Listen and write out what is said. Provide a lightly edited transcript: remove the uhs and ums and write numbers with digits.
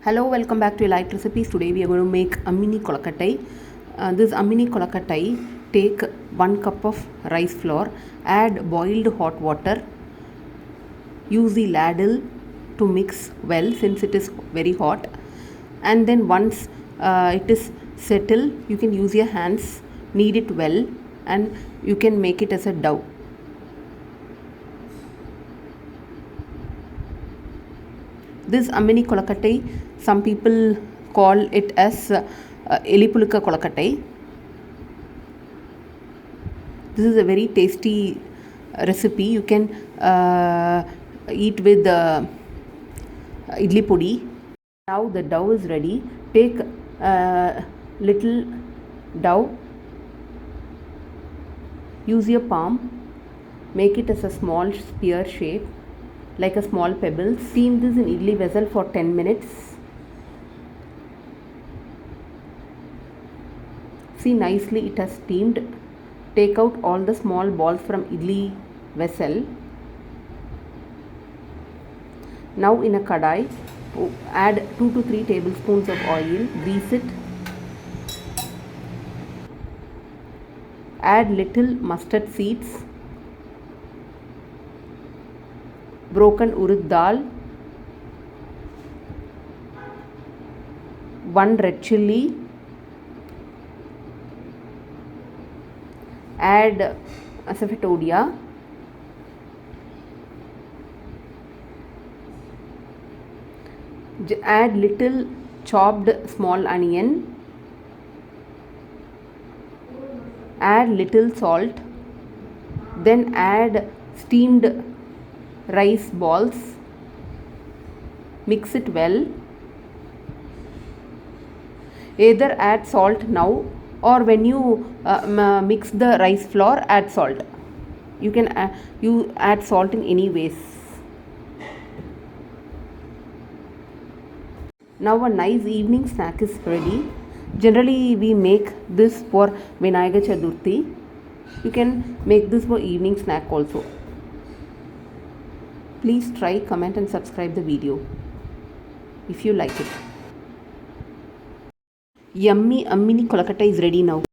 Hello, welcome back to Light Recipes. Today we are going to make Ammini kulakkatai. This Ammini kulakkatai, take 1 cup of rice flour, add boiled hot water, use the ladle to mix well since it is very hot, and then once it is settled, you can use your hands, knead it well, and you can make it as a dough. This Ammini kulakkatai, some people call it as elipulukka kulakkatai. This is a very tasty recipe. You can eat with idli podi. Now the dough is ready. Take little dough. Use your palm. Make it as a small spear shape, like a small pebble. Steam this in idli vessel for 10 minutes. See, nicely it has steamed. Take out all the small balls from idli vessel. Now in a kadai, add 2 to 3 tablespoons of oil. Grease it. Add little mustard seeds, broken urud dal, 1 red chilli, add asafoetida, add little chopped small onion, add little salt, then add steamed rice balls, mix it well. Either add salt now or when you mix the rice flour, add salt. You can you add salt in any ways. Now a nice evening snack is ready. Generally we make this for Vinayaga Chaturthi. You can make this for evening snack also. Please try, comment and subscribe the video if you like it. Yummy Ammini kulakkatai is ready now.